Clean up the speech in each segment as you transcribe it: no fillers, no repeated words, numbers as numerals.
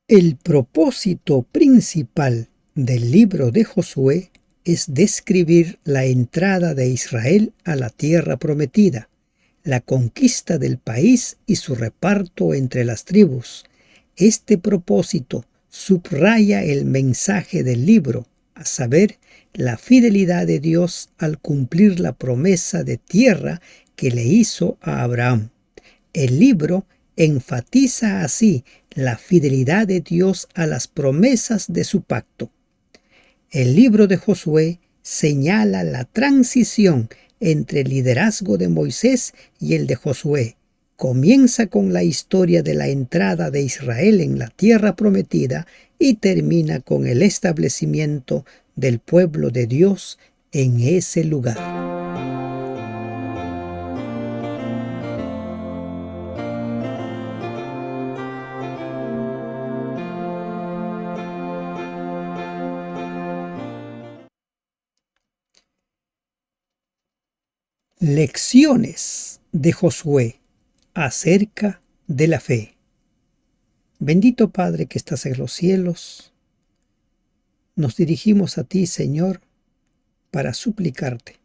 El propósito principal del libro de Josué es describir la entrada de Israel a la tierra prometida, la conquista del país y su reparto entre las tribus. Este propósito subraya el mensaje del libro, a saber, la fidelidad de Dios al cumplir la promesa de tierra que le hizo a Abraham. El libro enfatiza así la fidelidad de Dios a las promesas de su pacto. El libro de Josué señala la transición entre el liderazgo de Moisés y el de Josué. Comienza con la historia de la entrada de Israel en la tierra prometida y termina con el establecimiento del pueblo de Dios en ese lugar. Lecciones de Josué acerca de la fe. Bendito Padre que estás en los cielos, nos dirigimos a ti, Señor, para suplicarte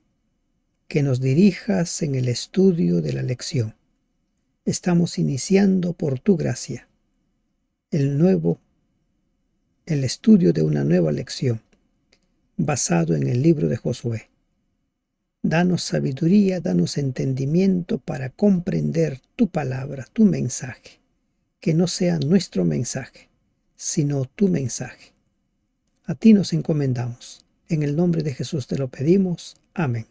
que nos dirijas en el estudio de la lección. Estamos iniciando por tu gracia el estudio de una nueva lección basado en el libro de Josué. Danos sabiduría, danos entendimiento para comprender tu palabra, tu mensaje. Que no sea nuestro mensaje, sino tu mensaje. A ti nos encomendamos. En el nombre de Jesús te lo pedimos. Amén.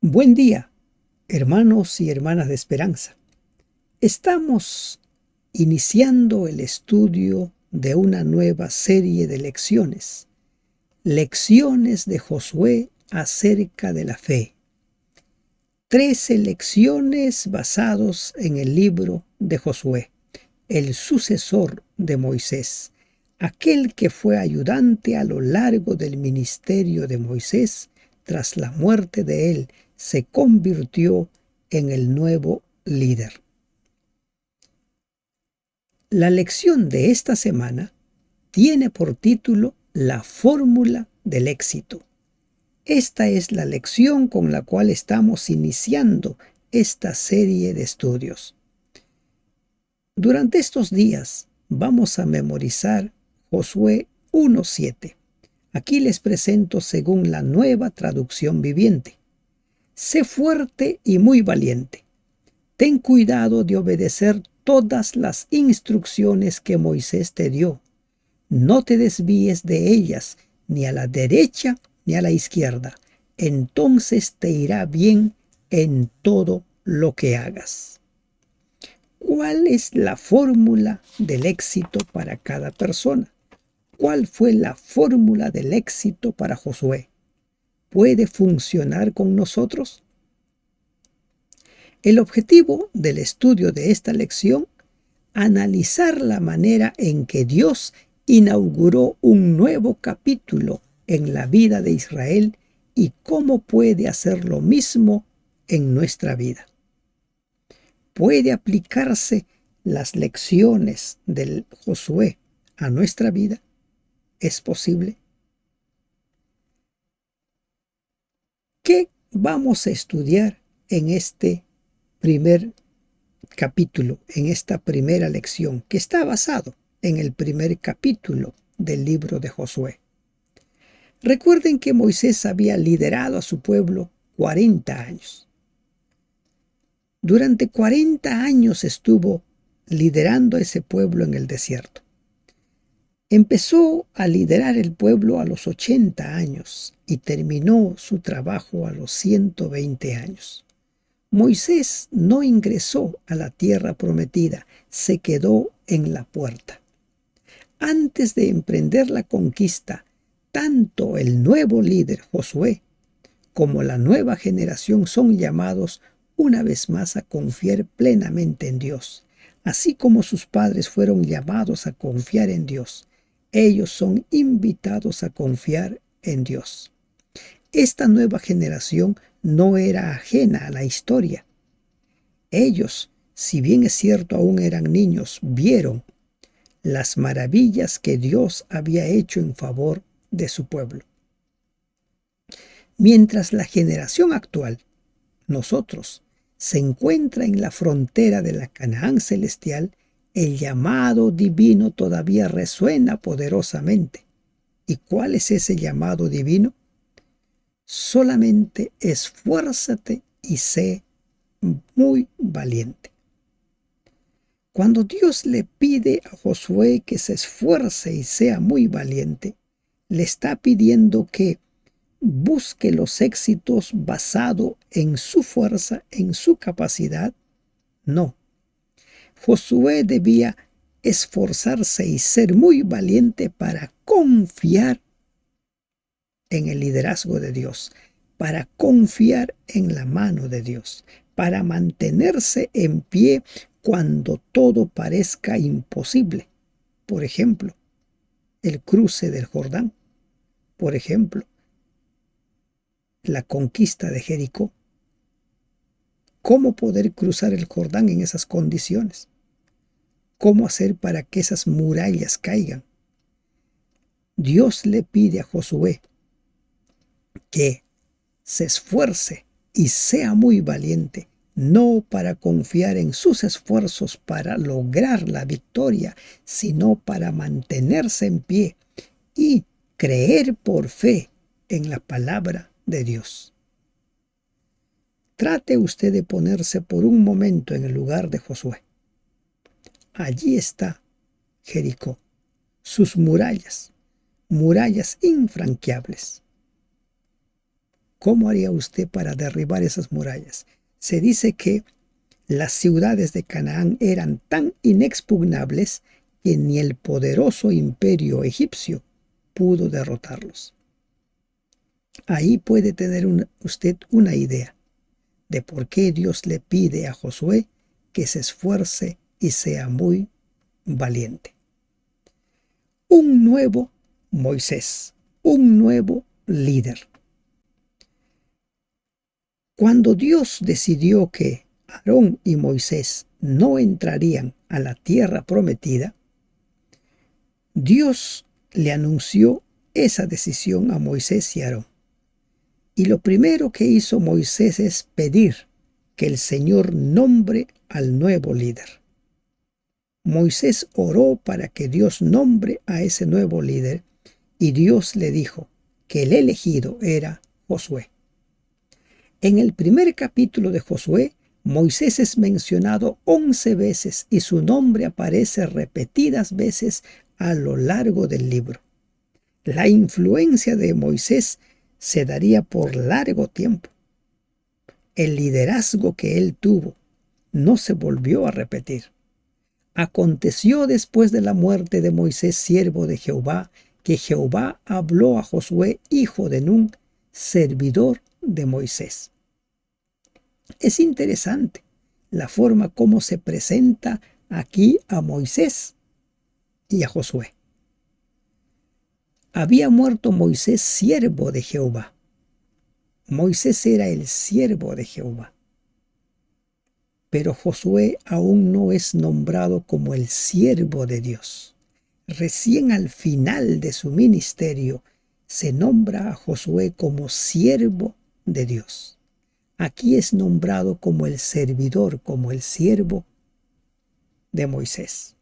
Buen día, hermanos y hermanas de esperanza. Estamos iniciando el estudio de una nueva serie de lecciones. Lecciones de Josué acerca de la fe. 13 lecciones basados en el libro de Josué, el sucesor de Moisés, aquel que fue ayudante a lo largo del ministerio de Moisés. Tras la muerte de él, se convirtió en el nuevo líder. La lección de esta semana tiene por título La fórmula del éxito. Esta es la lección con la cual estamos iniciando esta serie de estudios. Durante estos días vamos a memorizar Josué 1:7. Aquí les presento según la Nueva Traducción Viviente. Sé fuerte y muy valiente. Ten cuidado de obedecer todas las instrucciones que Moisés te dio. No te desvíes de ellas, ni a la derecha ni a la izquierda. Entonces te irá bien en todo lo que hagas. ¿Cuál es la fórmula del éxito para cada persona? ¿Cuál fue la fórmula del éxito para Josué? ¿Puede funcionar con nosotros? El objetivo del estudio de esta lección, analizar la manera en que Dios inauguró un nuevo capítulo en la vida de Israel y cómo puede hacer lo mismo en nuestra vida. ¿Puede aplicarse las lecciones del Josué a nuestra vida? ¿Es posible? ¿Qué vamos a estudiar en este primer capítulo, en esta primera lección, que está basado en el primer capítulo del libro de Josué? Recuerden que Moisés había liderado a su pueblo 40 años. Durante 40 años estuvo liderando a ese pueblo en el desierto. Empezó a liderar el pueblo a los 80 años y terminó su trabajo a los 120 años. Moisés no ingresó a la tierra prometida, se quedó en la puerta. Antes de emprender la conquista, tanto el nuevo líder Josué como la nueva generación son llamados una vez más a confiar plenamente en Dios. Así como sus padres fueron llamados a confiar en Dios, ellos son invitados a confiar en Dios. Esta nueva generación no era ajena a la historia. Ellos, si bien es cierto aún eran niños, vieron las maravillas que Dios había hecho en favor de su pueblo. Mientras la generación actual, nosotros, se encuentra en la frontera de la Canaán celestial, el llamado divino todavía resuena poderosamente. ¿Y cuál es ese llamado divino? Solamente esfuérzate y sé muy valiente. Cuando Dios le pide a Josué que se esfuerce y sea muy valiente, le está pidiendo que busque los éxitos basado en su fuerza, en su capacidad. No. Josué debía esforzarse y ser muy valiente para confiar en el liderazgo de Dios, para confiar en la mano de Dios, para mantenerse en pie cuando todo parezca imposible. Por ejemplo, el cruce del Jordán. Por ejemplo, la conquista de Jericó. ¿Cómo poder cruzar el Jordán en esas condiciones? ¿Cómo hacer para que esas murallas caigan? Dios le pide a Josué que se esfuerce y sea muy valiente, no para confiar en sus esfuerzos para lograr la victoria, sino para mantenerse en pie y creer por fe en la palabra de Dios. Trate usted de ponerse por un momento en el lugar de Josué. Allí está Jericó, sus murallas, murallas infranqueables. ¿Cómo haría usted para derribar esas murallas? Se dice que las ciudades de Canaán eran tan inexpugnables que ni el poderoso imperio egipcio pudo derrotarlos. Ahí puede tener usted una idea de por qué Dios le pide a Josué que se esfuerce y sea muy valiente. Un nuevo Moisés, un nuevo líder. Cuando Dios decidió que Aarón y Moisés no entrarían a la tierra prometida, Dios le anunció esa decisión a Moisés y Aarón. Y lo primero que hizo Moisés es pedir que el Señor nombre al nuevo líder. Moisés oró para que Dios nombre a ese nuevo líder y Dios le dijo que el elegido era Josué. En el primer capítulo de Josué, Moisés es mencionado 11 veces y su nombre aparece repetidas veces a lo largo del libro. La influencia de Moisés se daría por largo tiempo. El liderazgo que él tuvo no se volvió a repetir. Aconteció después de la muerte de Moisés, siervo de Jehová, que Jehová habló a Josué, hijo de Nun, servidor de Moisés. Es interesante la forma como se presenta aquí a Moisés y a Josué. Había muerto Moisés, siervo de Jehová. Moisés era el siervo de Jehová. Pero Josué aún no es nombrado como el siervo de Dios. Recién al final de su ministerio se nombra a Josué como siervo de Dios. Aquí es nombrado como el servidor, como el siervo de Moisés.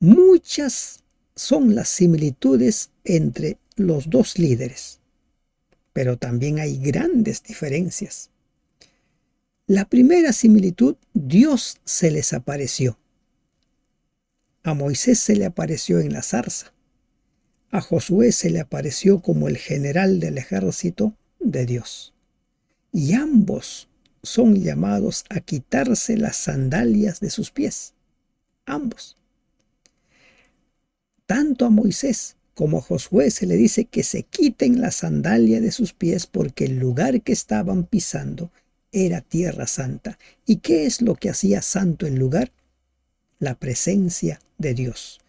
Muchas son las similitudes entre los dos líderes, pero también hay grandes diferencias. La primera similitud, Dios se les apareció. A Moisés se le apareció en la zarza. A Josué se le apareció como el general del ejército de Dios. Y ambos son llamados a quitarse las sandalias de sus pies. Ambos. Tanto a Moisés como a Josué se le dice que se quiten la sandalia de sus pies porque el lugar que estaban pisando era tierra santa. ¿Y qué es lo que hacía santo el lugar? La presencia de Dios.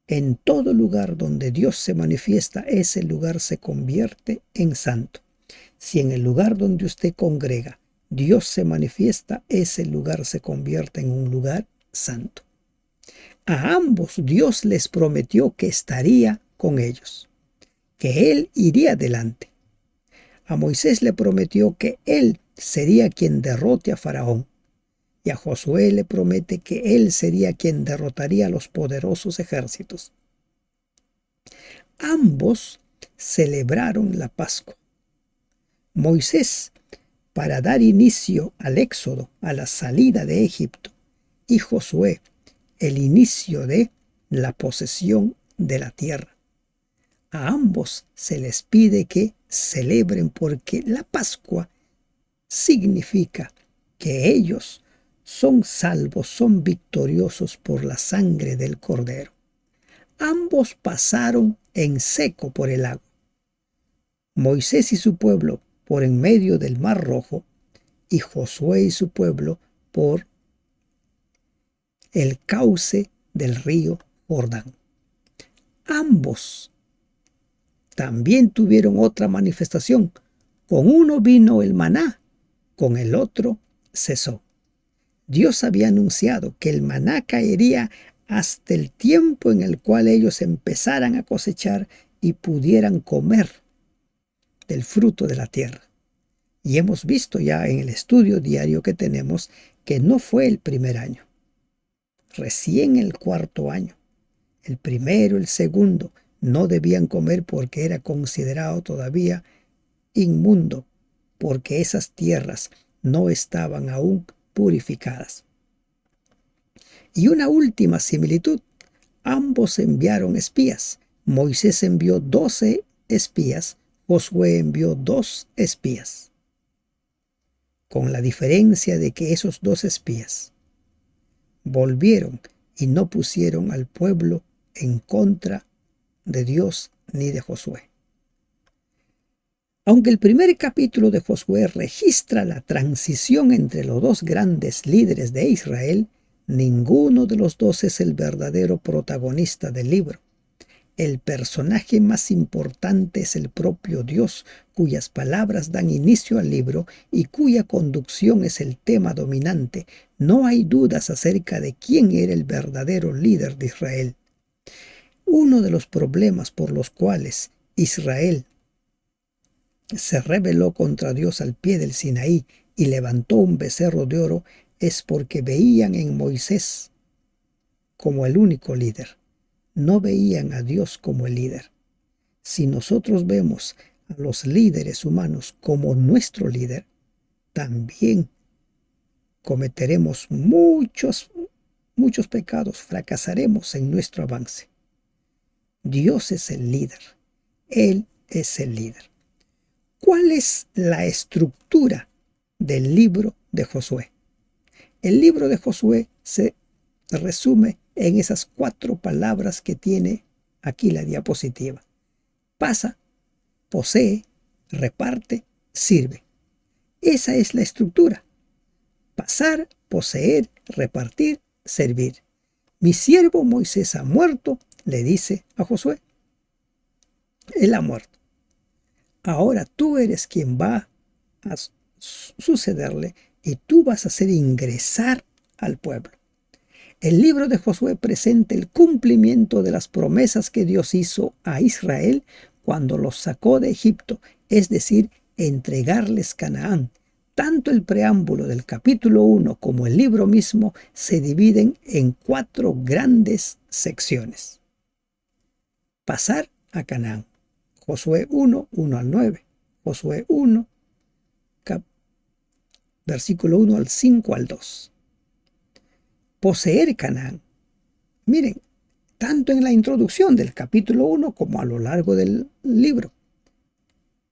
En todo lugar donde Dios se manifiesta, ese lugar se convierte en santo. Si en el lugar donde usted congrega Dios se manifiesta, ese lugar se convierte en un lugar santo. A ambos Dios les prometió que estaría con ellos, que Él iría delante. A Moisés le prometió que Él sería quien derrote a Faraón, y a Josué le promete que Él sería quien derrotaría a los poderosos ejércitos. Ambos celebraron la Pascua. Moisés para dar inicio al éxodo, a la salida de Egipto, y Josué el inicio de la posesión de la tierra. A ambos se les pide que celebren porque la Pascua significa que ellos son salvos, son victoriosos por la sangre del Cordero. Ambos pasaron en seco por el agua. Moisés y su pueblo por en medio del Mar Rojo y Josué y su pueblo por el cauce del río Jordán. Ambos también tuvieron otra manifestación. Con uno vino el maná, con el otro cesó. Dios había anunciado que el maná caería hasta el tiempo en el cual ellos empezaran a cosechar y pudieran comer del fruto de la tierra. Y hemos visto ya en el estudio diario que tenemos que no fue el primer año, recién el cuarto año. El primero, el segundo, no debían comer porque era considerado todavía inmundo, porque esas tierras no estaban aún purificadas. Y una última similitud, ambos enviaron espías. Moisés envió 12 espías, Josué envió 2 espías. Con la diferencia de que esos 2 espías volvieron y no pusieron al pueblo en contra de Dios ni de Josué. Aunque el primer capítulo de Josué registra la transición entre los 2 grandes líderes de Israel, ninguno de los 2 es el verdadero protagonista del libro. El personaje más importante es el propio Dios, cuyas palabras dan inicio al libro y cuya conducción es el tema dominante. No hay dudas acerca de quién era el verdadero líder de Israel. Uno de los problemas por los cuales Israel se rebeló contra Dios al pie del Sinaí y levantó un becerro de oro es porque veían en Moisés como el único líder. No veían a Dios como el líder. Si nosotros vemos a los líderes humanos como nuestro líder, también cometeremos muchos pecados, fracasaremos en nuestro avance. Dios es el líder. Él es el líder. ¿Cuál es la estructura del libro de Josué? El libro de Josué se resume en esas 4 palabras que tiene aquí la diapositiva. Pasa, posee, reparte, sirve. Esa es la estructura. Pasar, poseer, repartir, servir. Mi siervo Moisés ha muerto, le dice a Josué. Él ha muerto. Ahora tú eres quien va a sucederle y tú vas a hacer ingresar al pueblo. El libro de Josué presenta el cumplimiento de las promesas que Dios hizo a Israel cuando los sacó de Egipto, es decir, entregarles Canaán. Tanto el preámbulo del capítulo 1 como el libro mismo se dividen en 4 grandes secciones. Pasar a Canaán. Josué 1, 1 al 9. Josué 1, versículo 1 al 5 al 2. Poseer Canaán. Miren, tanto en la introducción del capítulo 1 como a lo largo del libro,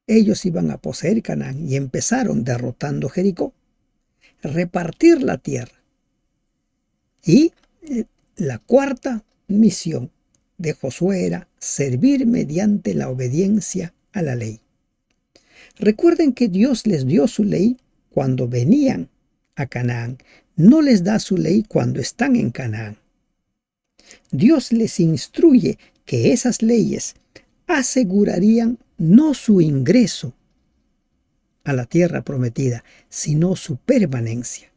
ellos iban a poseer Canaán y empezaron derrotando Jericó. Repartir la tierra. Y la cuarta misión de Josué era servir mediante la obediencia a la ley. Recuerden que Dios les dio su ley cuando venían a Canaán. No les da su ley cuando están en Canaán. Dios les instruye que esas leyes asegurarían no su ingreso a la tierra prometida, sino su permanencia.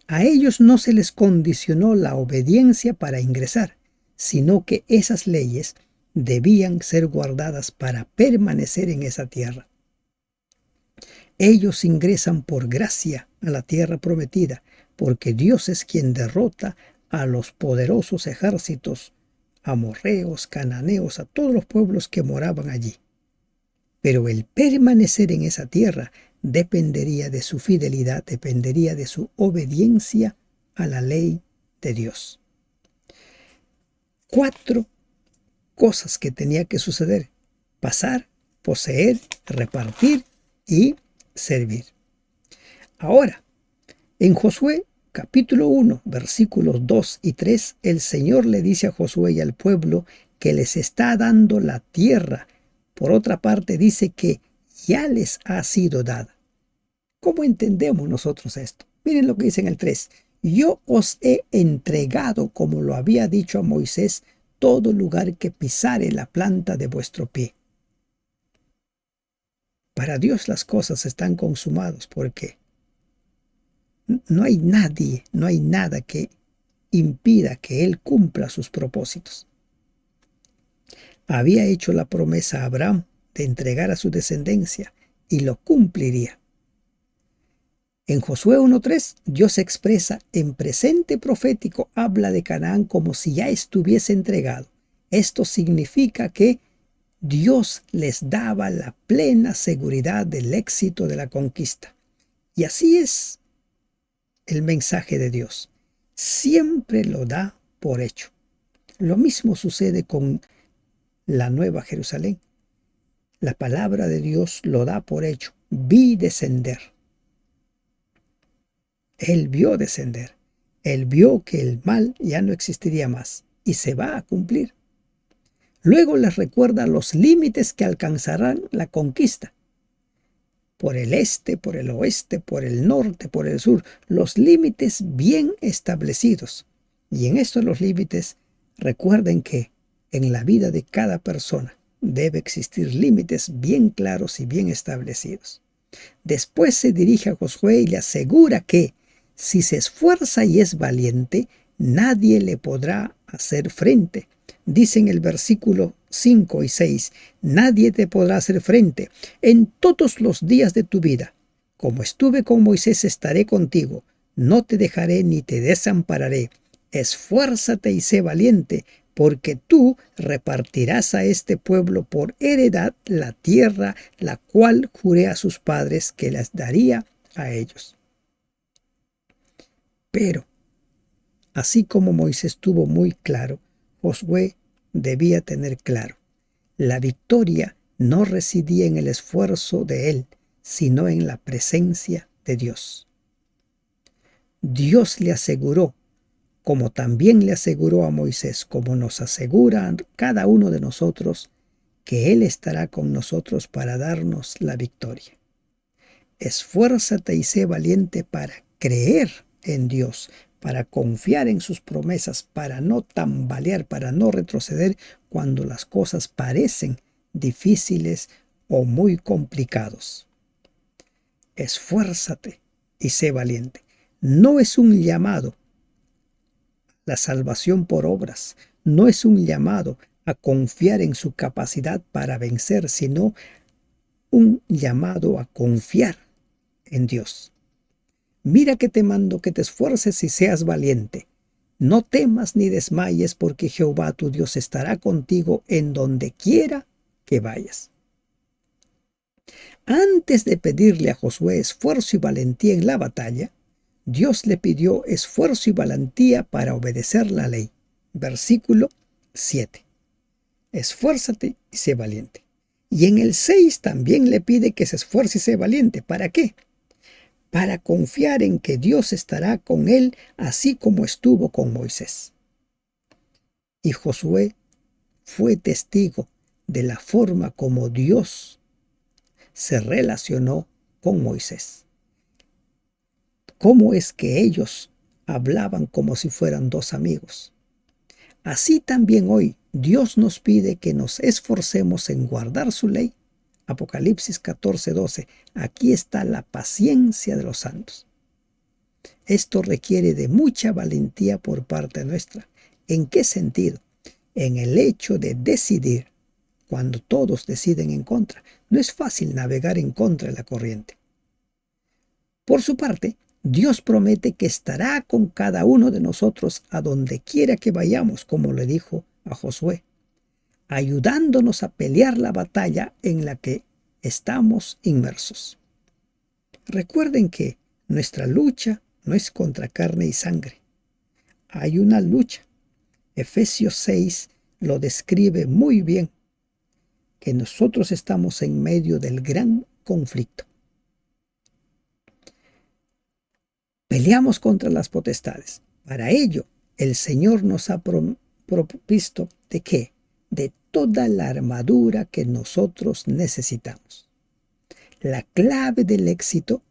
A ellos no se les condicionó la obediencia para ingresar, sino que esas leyes debían ser guardadas para permanecer en esa tierra. Ellos ingresan por gracia a la tierra prometida, porque Dios es quien derrota a los poderosos ejércitos amorreos, cananeos, a todos los pueblos que moraban allí. Pero el permanecer en esa tierra dependería de su fidelidad, dependería de su obediencia a la ley de Dios. 4 cosas que tenía que suceder: pasar, poseer, repartir y servir. Ahora, en Josué capítulo 1, versículos 2 y 3, el Señor le dice a Josué y al pueblo que les está dando la tierra. Por otra parte, dice que ya les ha sido dada. ¿Cómo entendemos nosotros esto? Miren lo que dice en el 3. Yo os he entregado, como lo había dicho a Moisés, todo lugar que pisare la planta de vuestro pie. Para Dios las cosas están consumadas porque no hay nadie, no hay nada que impida que Él cumpla sus propósitos. Había hecho la promesa a Abraham de entregar a su descendencia y lo cumpliría. En Josué 1:3, Dios expresa en presente profético, habla de Canaán como si ya estuviese entregado. Esto significa que Dios les daba la plena seguridad del éxito de la conquista. Y así es el mensaje de Dios. Siempre lo da por hecho. Lo mismo sucede con la Nueva Jerusalén. La palabra de Dios lo da por hecho. Vi descender. Él vio descender. Él vio que el mal ya no existiría más y se va a cumplir. Luego les recuerda los límites que alcanzarán la conquista. Por el este, por el oeste, por el norte, por el sur, los límites bien establecidos. Y en estos los límites, recuerden que en la vida de cada persona debe existir límites bien claros y bien establecidos. Después se dirige a Josué y le asegura que si se esfuerza y es valiente, nadie le podrá hacer frente. Dice en el versículo 5 y 6, nadie te podrá hacer frente en todos los días de tu vida. Como estuve con Moisés, estaré contigo. No te dejaré ni te desampararé. Esfuérzate y sé valiente, porque tú repartirás a este pueblo por heredad la tierra, la cual juré a sus padres que las daría a ellos. Pero, así como Moisés tuvo muy claro, Josué debía tener claro: la victoria no residía en el esfuerzo de él, sino en la presencia de Dios. Dios le aseguró, como también le aseguró a Moisés, como nos asegura a cada uno de nosotros, que Él estará con nosotros para darnos la victoria. Esfuérzate y sé valiente para creer en Dios, para confiar en sus promesas, para no tambalear, para no retroceder cuando las cosas parecen difíciles o muy complicados. Esfuérzate y sé valiente. No es un llamado la salvación por obras, no es un llamado a confiar en su capacidad para vencer, sino un llamado a confiar en Dios. Mira que te mando que te esfuerces y seas valiente. No temas ni desmayes, porque Jehová tu Dios estará contigo en donde quiera que vayas. Antes de pedirle a Josué esfuerzo y valentía en la batalla, Dios le pidió esfuerzo y valentía para obedecer la ley. Versículo 7. Esfuérzate y sé valiente. Y en el 6 también le pide que se esfuerce y sea valiente. ¿Para qué? Para confiar en que Dios estará con él, así como estuvo con Moisés. Y Josué fue testigo de la forma como Dios se relacionó con Moisés. ¿Cómo es que ellos hablaban como si fueran dos amigos? Así también hoy Dios nos pide que nos esforcemos en guardar su ley. Apocalipsis 14:12. Aquí está la paciencia de los santos. Esto requiere de mucha valentía por parte nuestra. ¿En qué sentido? En el hecho de decidir cuando todos deciden en contra. No es fácil navegar en contra de la corriente. Por su parte, Dios promete que estará con cada uno de nosotros a donde quiera que vayamos, como le dijo a Josué, ayudándonos a pelear la batalla en la que estamos inmersos. Recuerden que nuestra lucha no es contra carne y sangre. Hay una lucha. Efesios 6 lo describe muy bien, que nosotros estamos en medio del gran conflicto. Peleamos contra las potestades. Para ello, el Señor nos ha provisto ¿de qué? De toda la armadura que nosotros necesitamos. La clave del éxito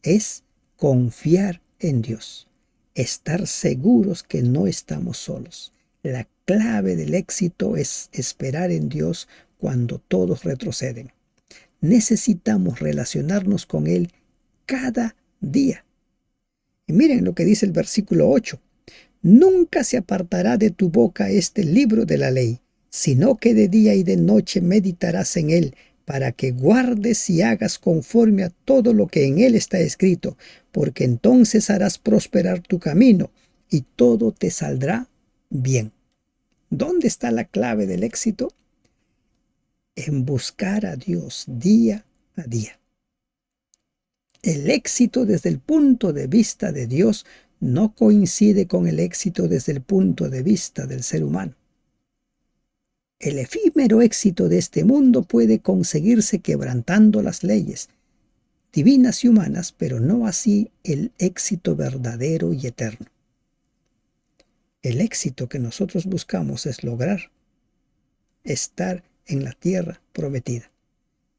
es confiar en Dios, estar seguros que no estamos solos. La clave del éxito es esperar en Dios cuando todos retroceden. Necesitamos relacionarnos con Él cada día. Y miren lo que dice el versículo 8. Nunca se apartará de tu boca este libro de la ley, sino que de día y de noche meditarás en él, para que guardes y hagas conforme a todo lo que en él está escrito, porque entonces harás prosperar tu camino y todo te saldrá bien. ¿Dónde está la clave del éxito? En buscar a Dios día a día. El éxito desde el punto de vista de Dios no coincide con el éxito desde el punto de vista del ser humano. El efímero éxito de este mundo puede conseguirse quebrantando las leyes divinas y humanas, pero no así el éxito verdadero y eterno. El éxito que nosotros buscamos es lograr estar en la tierra prometida.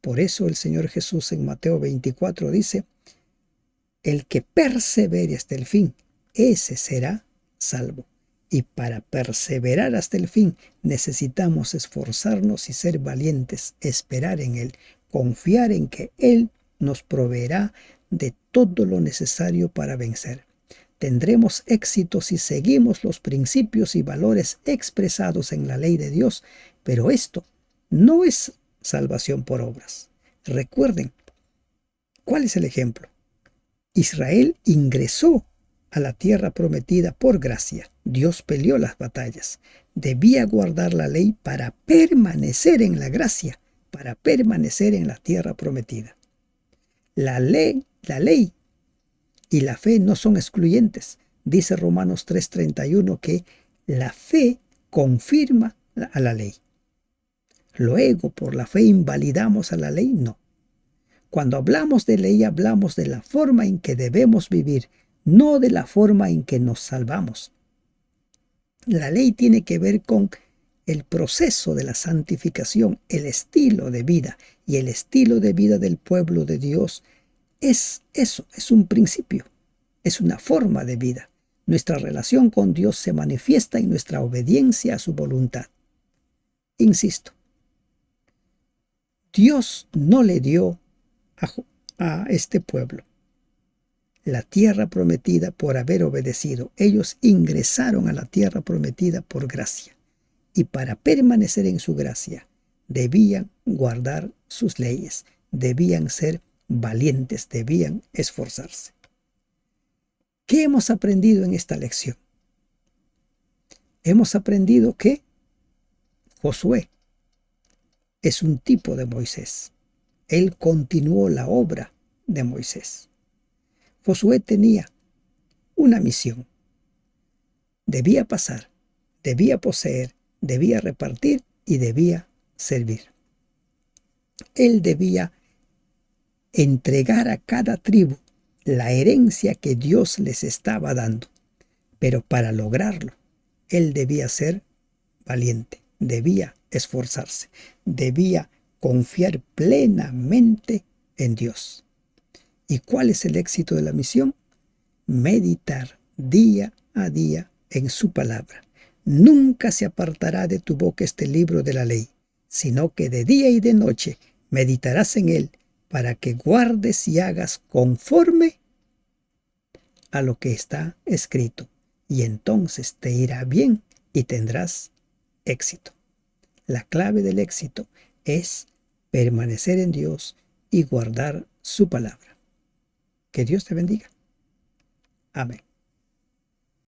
Por eso el Señor Jesús en Mateo 24 dice: el que persevere hasta el fin, ese será salvo. Y para perseverar hasta el fin necesitamos esforzarnos y ser valientes, esperar en Él, confiar en que Él nos proveerá de todo lo necesario para vencer. Tendremos éxito si seguimos los principios y valores expresados en la ley de Dios, pero esto no es salvación por obras. Recuerden, ¿cuál es el ejemplo? Israel ingresó a la tierra prometida por gracia. Dios peleó las batallas. Debía guardar la ley para permanecer en la gracia, para permanecer en la tierra prometida. La ley y la fe no son excluyentes. Dice Romanos 3:31 que la fe confirma a la ley. Luego, por la fe invalidamos a la ley, no. Cuando hablamos de ley, hablamos de la forma en que debemos vivir, no de la forma en que nos salvamos. La ley tiene que ver con el proceso de la santificación, el estilo de vida, y el estilo de vida del pueblo de Dios es eso, es un principio, es una forma de vida. Nuestra relación con Dios se manifiesta en nuestra obediencia a su voluntad. Insisto, Dios no le dio a este pueblo la tierra prometida por haber obedecido. Ellos ingresaron a la tierra prometida por gracia, y para permanecer en su gracia debían guardar sus leyes, debían ser valientes, debían esforzarse. ¿Qué hemos aprendido en esta lección? Hemos aprendido que Josué es un tipo de Moisés. Él continuó la obra de Moisés. Josué tenía una misión. Debía pasar, debía poseer, debía repartir y debía servir. Él debía entregar a cada tribu la herencia que Dios les estaba dando. Pero para lograrlo, él debía ser valiente, debía esforzarse, debía confiar plenamente en Dios. ¿Y cuál es el éxito de la misión? Meditar día a día en su palabra. Nunca se apartará de tu boca este libro de la ley, sino que de día y de noche meditarás en él, para que guardes y hagas conforme a lo que está escrito, y entonces te irá bien y tendrás éxito. La clave del éxito es permanecer en Dios y guardar su palabra. Que Dios te bendiga. Amén.